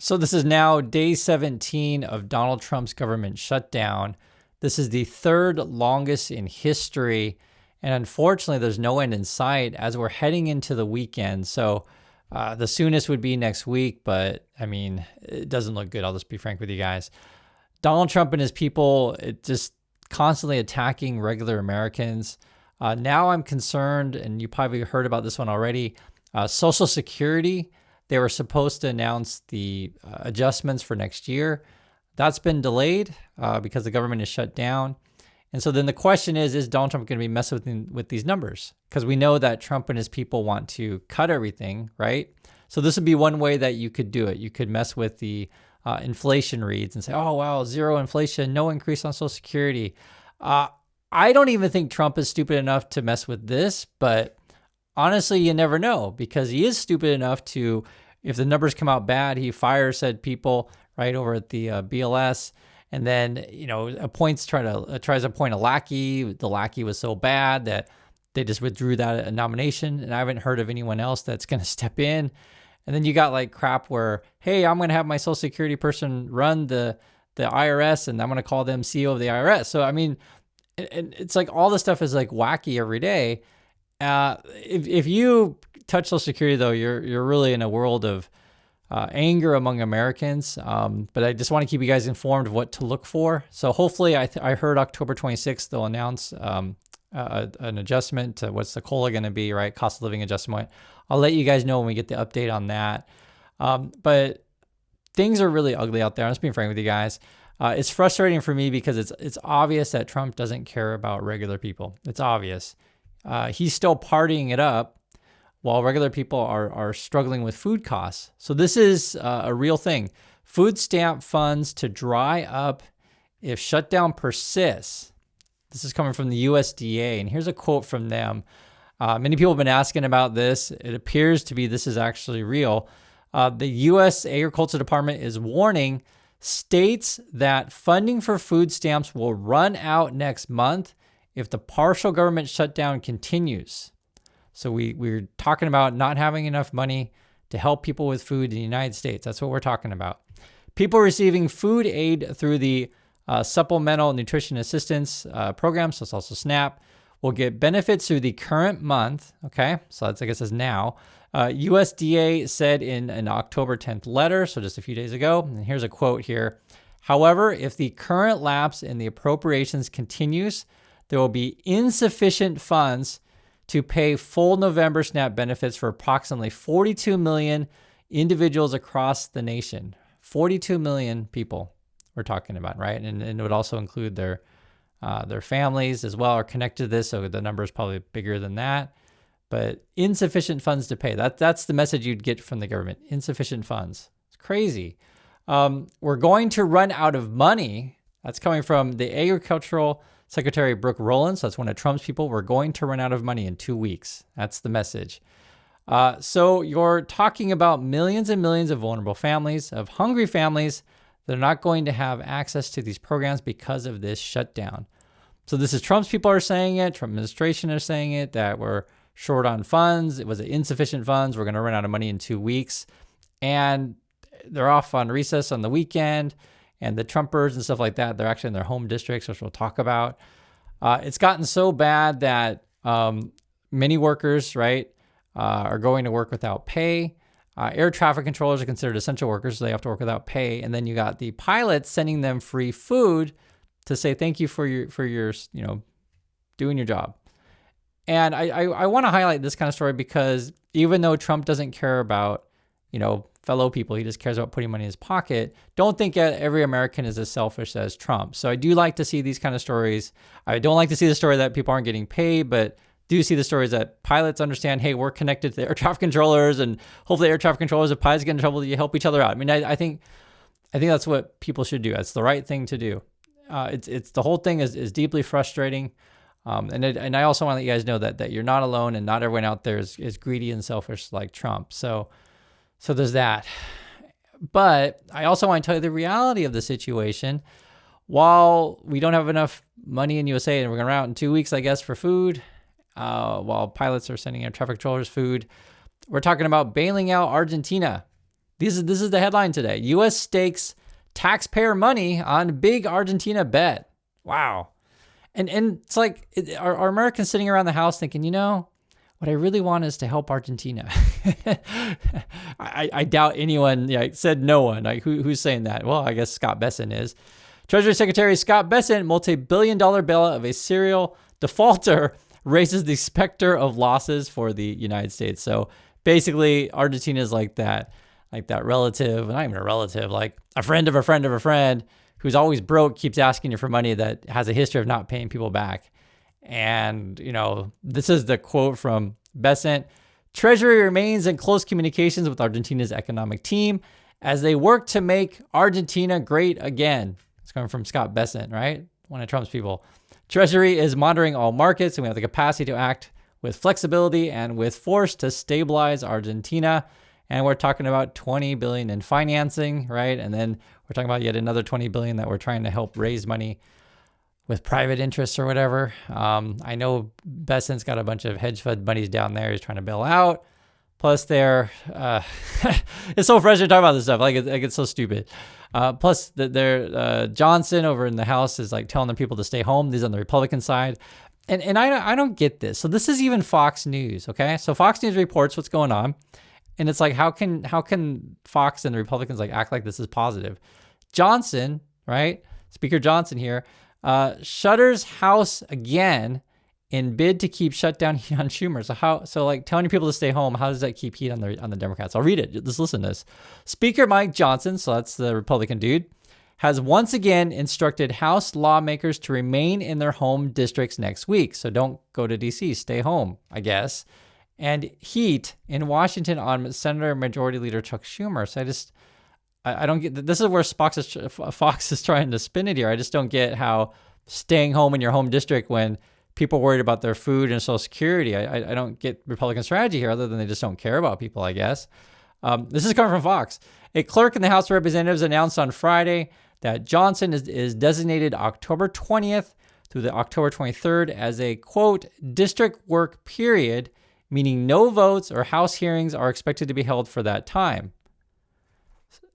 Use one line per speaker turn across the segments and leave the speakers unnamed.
So this is now day 17 of Donald Trump's government shutdown. This is the third longest in history. And unfortunately, there's no end in sight as we're heading into the weekend. So the soonest would be next week, but I mean, it doesn't look good. I'll just be frank with you guys. Donald Trump and his people just constantly attacking regular Americans. Now I'm concerned, and you probably heard about this one already, Social Security. They were supposed to announce the adjustments for next year. That's been delayed because the government is shut down. And so then the question is Donald Trump going to be messing with these numbers? Because we know that Trump and his people want to cut everything, right? So this would be one way that you could do it. You could mess with the inflation reads and say, oh, wow, zero inflation, no increase on Social Security. I don't even think Trump is stupid enough to mess with this, but honestly, you never know, because he is stupid enough to, if the numbers come out bad, he fires said people right over at the BLS, and then tries to appoint a lackey. The lackey was so bad that they just withdrew that nomination, and I haven't heard of anyone else that's going to step in. And then you got like crap where, hey, I'm going to have my Social Security person run the IRS, and I'm going to call them CEO of the IRS. So I mean, it's like all this stuff is like wacky every day. If you touch Social Security, though, you're really in a world of anger among Americans. But I just want to keep you guys informed of what to look for. So hopefully, I heard October 26th they'll announce an adjustment to what's the COLA going to be, right? Cost of living adjustment. I'll let you guys know when we get the update on that. But things are really ugly out there. I'm just being frank with you guys. It's frustrating for me because it's obvious that Trump doesn't care about regular people. It's obvious. He's still partying it up while regular people are struggling with food costs. So this is a real thing. Food stamp funds to dry up if shutdown persists. This is coming from the USDA, and here's a quote from them. Many people have been asking about this. It appears to be this is actually real. The U.S. Agriculture Department is warning states that funding for food stamps will run out next month if the partial government shutdown continues. So we're talking about not having enough money to help people with food in the United States. That's what we're talking about. People receiving food aid through the Supplemental Nutrition Assistance Program, so it's also SNAP, will get benefits through the current month. Okay, so that's, I guess, is now. USDA said in an October 10th letter, so just a few days ago, and here's a quote here. However, if the current lapse in the appropriations continues, there will be insufficient funds to pay full November SNAP benefits for approximately 42 million individuals across the nation. 42 million people we're talking about, right? And it would also include their families as well are connected to this, so the number is probably bigger than that. But insufficient funds to pay. That's the message you'd get from the government. Insufficient funds. It's crazy. We're going to run out of money. That's coming from the Agricultural Secretary Brooke Rollins. That's one of Trump's people. We're going to run out of money in 2 weeks. That's the message. So you're talking about millions and millions of vulnerable families, of hungry families that are not going to have access to these programs because of this shutdown. So this is Trump's people are saying it. Trump administration are saying it, that we're short on funds. It was insufficient funds. We're going to run out of money in 2 weeks. And they're off on recess on the weekend. And the Trumpers and stuff like that, they're actually in their home districts, which we'll talk about. It's gotten so bad that many workers, right, are going to work without pay. Air traffic controllers are considered essential workers, so they have to work without pay. And then you got the pilots sending them free food to say thank you for your doing your job. And I want to highlight this kind of story because even though Trump doesn't care about, fellow people, he just cares about putting money in his pocket, don't think every American is as selfish as Trump. So I do like to see these kind of stories. I don't like to see the story that people aren't getting paid, but do see the stories that pilots understand, hey, we're connected to the air traffic controllers, and hopefully air traffic controllers, if pilots get in trouble, you help each other out. I mean, I think that's what people should do. That's the right thing to do. It's the whole thing is deeply frustrating. And I also want to let you guys know that you're not alone, and not everyone out there is greedy and selfish like Trump. So there's that. But I also want to tell you the reality of the situation. While we don't have enough money in USA, and we're going to run out in 2 weeks, I guess, for food, while pilots are sending air traffic controllers food, we're talking about bailing out Argentina. This is the headline today. U.S. stakes taxpayer money on big Argentina bet. Wow. And it's like, are Americans sitting around the house thinking, what I really want is to help Argentina? I doubt anyone, said no one. Like, who's saying that? Well, I guess Scott Bessent is. Treasury Secretary Scott Bessent, multi-billion-dollar bailout of a serial defaulter, raises the specter of losses for the United States. So basically, Argentina is like that relative, not even a relative, like a friend of a friend of a friend who's always broke, keeps asking you for money, that has a history of not paying people back. And, this is the quote from Bessent. Treasury remains in close communications with Argentina's economic team as they work to make Argentina great again. It's coming from Scott Bessent, right? One of Trump's people. Treasury is monitoring all markets, and we have the capacity to act with flexibility and with force to stabilize Argentina. And we're talking about $20 billion in financing, right? And then we're talking about yet another $20 billion that we're trying to help raise money with private interests or whatever. I know Bessent's got a bunch of hedge fund buddies down there he's trying to bail out. Plus, they're it's so frustrating to talk about this stuff. Like it's so stupid. Plus, Johnson over in the House is like telling the people to stay home. These on the Republican side, and I don't get this. So this is even Fox News, okay? So Fox News reports what's going on, and it's like how can Fox and the Republicans like act like this is positive? Johnson, right? Speaker Johnson here shutters House again in bid to keep shutdown heat on Schumer. So like telling people to stay home, how does that keep heat on the Democrats? I'll read it. Just listen to this. Speaker Mike Johnson, so that's the Republican dude, has once again instructed House lawmakers to remain in their home districts next week. So don't go to D.C., stay home, I guess. And heat in Washington on Senator Majority Leader Chuck Schumer. So I don't get, this is where Fox is trying to spin it here. I just don't get how staying home in your home district when people are worried about their food and Social Security. I don't get Republican strategy here other than they just don't care about people, I guess. This is coming from Fox. A clerk in the House of Representatives announced on Friday that Johnson is designated October 20th through the October 23rd as a, quote, district work period, meaning no votes or House hearings are expected to be held for that time.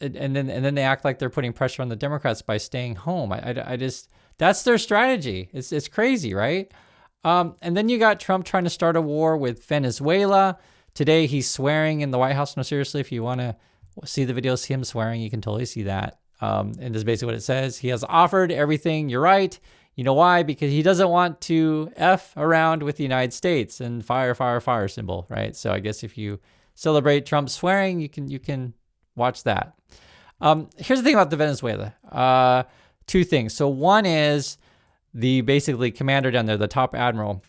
And then they act like they're putting pressure on the Democrats by staying home. I just, that's their strategy. It's crazy, right? And then you got Trump trying to start a war with Venezuela. Today he's swearing in the White House. No, seriously, if you want to see the videos, see him swearing, you can totally see that. And this is basically what it says. He has offered everything. You're right. You know why? Because he doesn't want to F around with the United States and fire symbol, right? So I guess if you celebrate Trump swearing, you can watch that. Here's the thing about the Venezuela. Two things. So one is the basically commander down there, the top admiral,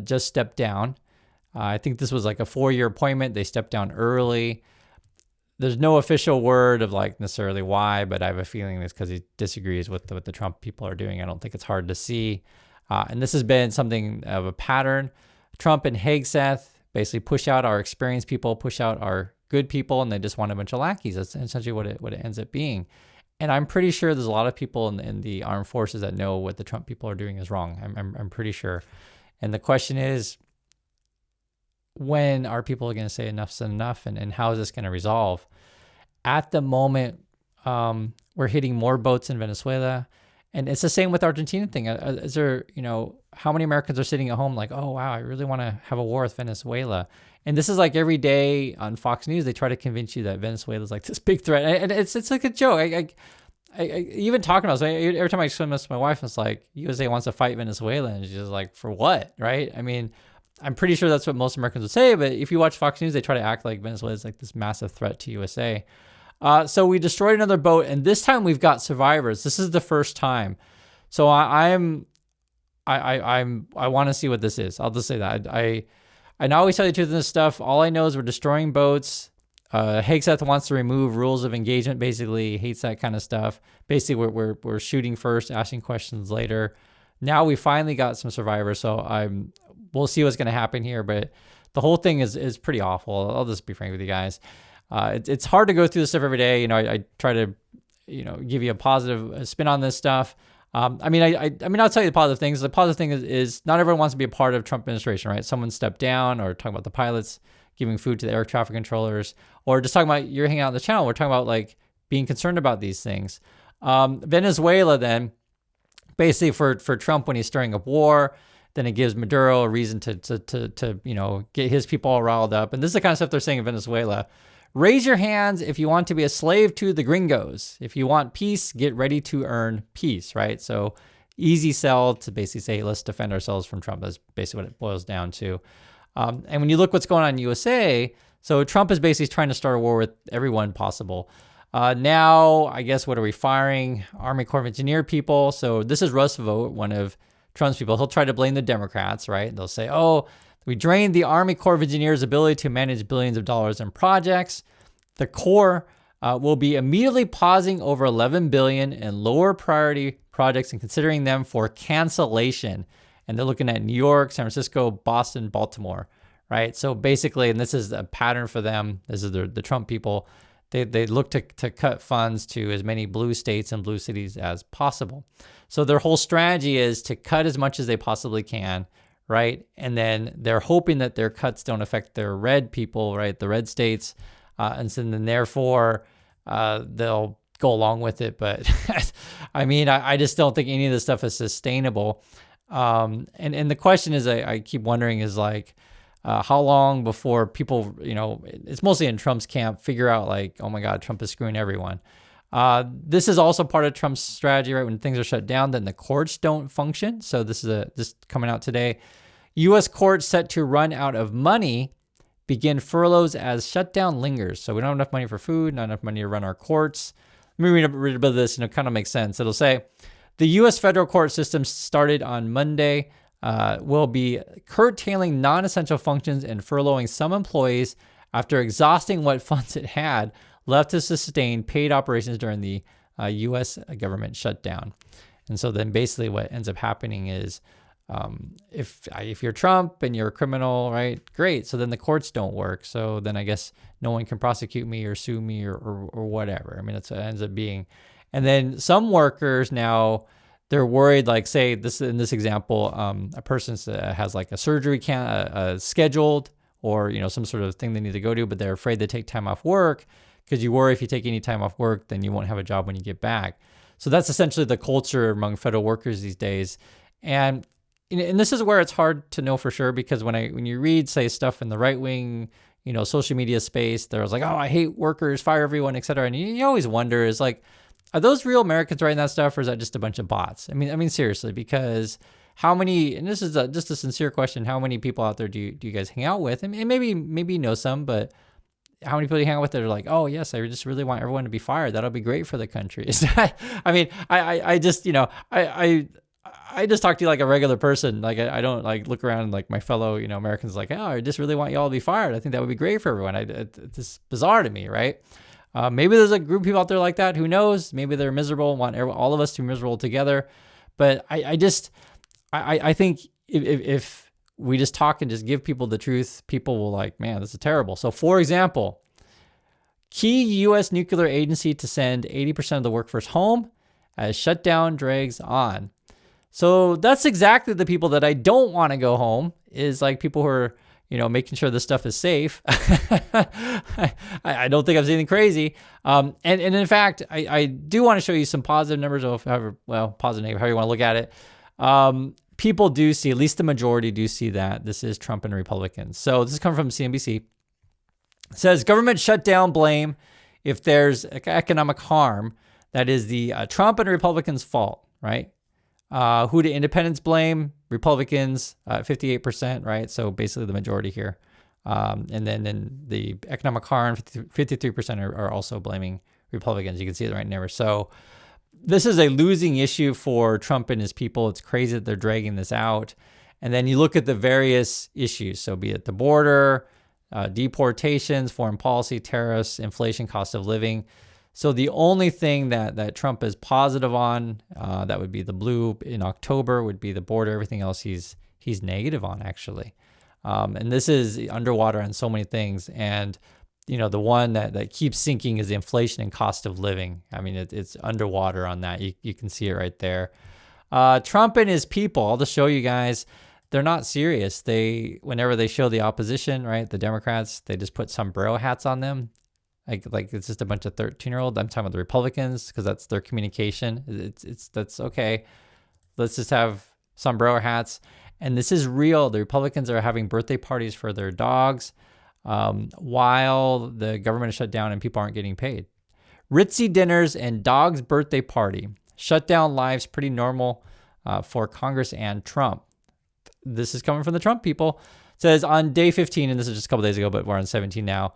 just stepped down. I think this was like a 4-year appointment. They stepped down early. There's no official word of like necessarily why, but I have a feeling it's because he disagrees with what the Trump people are doing. I don't think it's hard to see. And this has been something of a pattern. Trump and Hegseth basically push out our experienced people, push out our good people, and they just want a bunch of lackeys. That's essentially what it ends up being. And I'm pretty sure there's a lot of people in the armed forces that know what the Trump people are doing is wrong. I'm pretty sure. And the question is, when are people going to say enough's enough, and how is this going to resolve? At the moment, we're hitting more boats in Venezuela. And it's the same with Argentina thing. Is there, how many Americans are sitting at home like, oh, wow, I really want to have a war with Venezuela. And this is like every day on Fox News, they try to convince you that Venezuela is like this big threat. And it's like a joke. I even talking about it, every time I swim with my wife, it's like, USA wants to fight Venezuela. And she's just like, for what, right? I mean, I'm pretty sure that's what most Americans would say. But if you watch Fox News, they try to act like Venezuela is like this massive threat to USA. So we destroyed another boat, and this time we've got survivors. This is the first time. So I want to see what this is. I'll just say that. I always tell you the truth in this stuff. All I know is we're destroying boats. Hegseth wants to remove rules of engagement, basically hates that kind of stuff. Basically, we're shooting first, asking questions later. Now we finally got some survivors, so we'll see what's going to happen here. But the whole thing is pretty awful. I'll just be frank with you guys. It's hard to go through this stuff every day. I try to, give you a positive spin on this stuff. I'll tell you the positive things. The positive thing is not everyone wants to be a part of Trump administration, right? Someone stepped down, or talking about the pilots giving food to the air traffic controllers, or just talking about you're hanging out on the channel. We're talking about like being concerned about these things. Venezuela then, basically for Trump when he's stirring up war, then it gives Maduro a reason to get his people all riled up. And this is the kind of stuff they're saying in Venezuela. Raise your hands if you want to be a slave to the gringos. If you want peace, get ready to earn peace, right? So easy sell to basically say, let's defend ourselves from Trump. That's basically what it boils down to. And when you look what's going on in USA, so Trump is basically trying to start a war with everyone possible. Now, I guess, what are we firing? Army Corps of Engineer people. So this is Russ Vought, one of Trump's people. He'll try to blame the Democrats, right? They'll say, oh, we drained the Army Corps of Engineers' ability to manage billions of dollars in projects. The Corps will be immediately pausing over $11 billion in lower priority projects and considering them for cancellation. And they're looking at New York, San Francisco, Boston, Baltimore, right? So basically, and this is a pattern for them, this is the Trump people, they look to cut funds to as many blue states and blue cities as possible. So their whole strategy is to cut as much as they possibly can, right? And then they're hoping that their cuts don't affect their red people, right? The red states. And so then therefore, they'll go along with it. But I mean, I just don't think any of this stuff is sustainable. And the question is, I keep wondering is like, how long before people, it's mostly in Trump's camp, figure out like, oh my God, Trump is screwing everyone. This is also part of Trump's strategy, right? When things are shut down, then the courts don't function. So this is just coming out today. U.S. courts set to run out of money, begin furloughs as shutdown lingers. So we don't have enough money for food, not enough money to run our courts. Let me read a bit of this, and it kind of makes sense. It'll say, the U.S. federal court system started on Monday, will be curtailing non-essential functions and furloughing some employees after exhausting what funds it had left to sustain paid operations during the U.S. government shutdown. And so then basically what ends up happening is if you're Trump and you're a criminal, right, great. So then the courts don't work. So then I guess no one can prosecute me or sue me or whatever. I mean, that's what it ends up being. And then some workers now, they're worried, like say this in this example, a person has like a surgery scheduled or, some sort of thing they need to go to, but they're afraid to take time off work because you worry if you take any time off work, then you won't have a job when you get back. So that's essentially the culture among federal workers these days. And this is where it's hard to know for sure, because when you read, say, stuff in the right wing, social media space, there's like, oh, I hate workers, fire everyone, et cetera. And you always wonder, is like, are those real Americans writing that stuff, or is that just a bunch of bots? I mean, seriously, because how many, and this is just a sincere question, how many people out there do you guys hang out with? And maybe you know some, but how many people do you hang out with that are like, oh yes, I just really want everyone to be fired. That'll be great for the country. I mean, I just, I just talk to you like a regular person. Like I don't like look around like my fellow, Americans like, oh, I just really want you all to be fired. I think that would be great for everyone. It's bizarre to me, right? Maybe there's a group of people out there like that. Who knows? Maybe they're miserable and want all of us to be miserable together. But I think if we just talk and just give people the truth, people will like, man, this is terrible. So for example, key U.S. nuclear agency to send 80% of the workforce home as shutdown drags on. So that's exactly the people that I don't want to go home, is like people who are, making sure this stuff is safe. I don't think I've seen anything crazy. And in fact, I do want to show you some positive numbers of positive, negative, however you want to look at it. People do see, at least the majority do see that this is Trump and Republicans. So this is coming from CNBC. It says government shutdown blame if there's economic harm. That is the Trump and Republicans' fault, right? Who do independents blame? Republicans, 58%, right? So basically the majority here. And then in the economic harm, 53% are also blaming Republicans. You can see it right there. So this is a losing issue for Trump and his people. It's crazy that they're dragging this out. And then you look at the various issues. So be it the border, deportations, foreign policy, tariffs, inflation, cost of living. So the only thing that Trump is positive on, that would be the blue in October, would be the border. Everything else he's negative on, actually. And this is underwater on so many things. And, the one that keeps sinking is the inflation and cost of living. I mean, it's underwater on that. You can see it right there. Trump and his people, I'll just show you guys. they're not serious. Whenever they show the opposition, right, the Democrats, they just put sombrero hats on them. Like it's just a bunch of 13-year-olds. I'm talking about the Republicans because that's their communication. That's okay. Let's just have sombrero hats. And this is real. The Republicans are having birthday parties for their dogs while the government is shut down and people aren't getting paid. Ritzy dinners and dog's birthday party. Shut down lives pretty normal for Congress and Trump. This is coming from the Trump people. It says on day 15, and this is just a couple days ago, but we're on 17 now.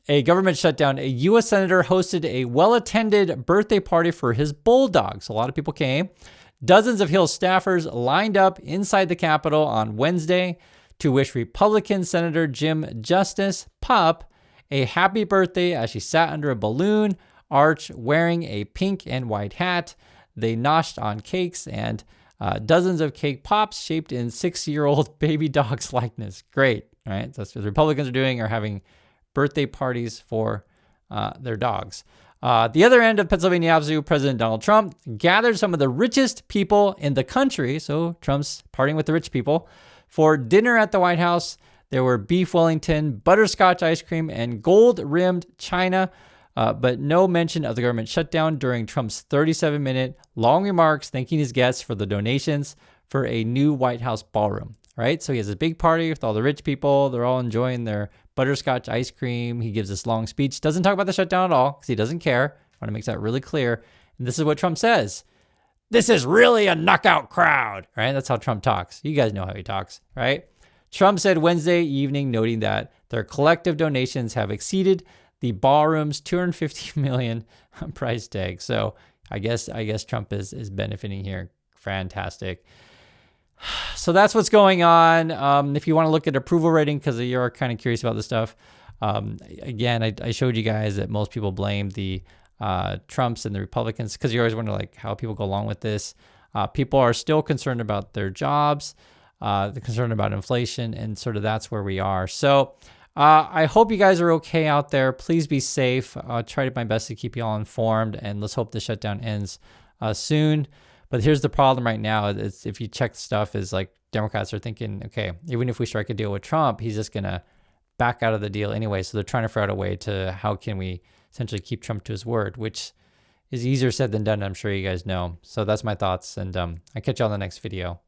A government shutdown. A U.S. senator hosted a well-attended birthday party for his bulldogs. A lot of people came. Dozens of Hill staffers lined up inside the Capitol on Wednesday to wish Republican Senator Jim Justice Pup a happy birthday as she sat under a balloon arch wearing a pink and white hat. They noshed on cakes and dozens of cake pops shaped in 6-year-old baby dog's likeness. Great, right? That's what the Republicans are doing, are having birthday parties for their dogs. The other end of Pennsylvania Avenue, President Donald Trump gathered some of the richest people in the country, so Trump's partying with the rich people, for dinner at the White House. There were beef Wellington, butterscotch ice cream, and gold-rimmed china, but no mention of the government shutdown during Trump's 37-minute long remarks thanking his guests for the donations for a new White House ballroom, right? So he has a big party with all the rich people. They're all enjoying their butterscotch ice cream. He gives this long speech. Doesn't talk about the shutdown at all because he doesn't care. I want to make that really clear. And this is what Trump says. This is really a knockout crowd, right? That's how Trump talks. You guys know how he talks, right? Trump said Wednesday evening, noting that their collective donations have exceeded the ballroom's $250 million price tag. So I guess Trump is benefiting here. Fantastic. So that's what's going on. If you want to look at approval rating, because you're kind of curious about this stuff, again, I showed you guys that most people blame the Trumps and the Republicans because you always wonder like how people go along with this. People are still concerned about their jobs. They're concerned about inflation, and sort of that's where we are. So I hope you guys are okay out there. Please be safe. I'll try my best to keep you all informed, and let's hope the shutdown ends soon. But here's the problem right now. It's, if you check the stuff, is like Democrats are thinking, okay, even if we strike a deal with Trump, he's just going to back out of the deal anyway. So they're trying to figure out a way to how can we essentially keep Trump to his word, which is easier said than done. I'm sure you guys know. So that's my thoughts, and I catch you on the next video.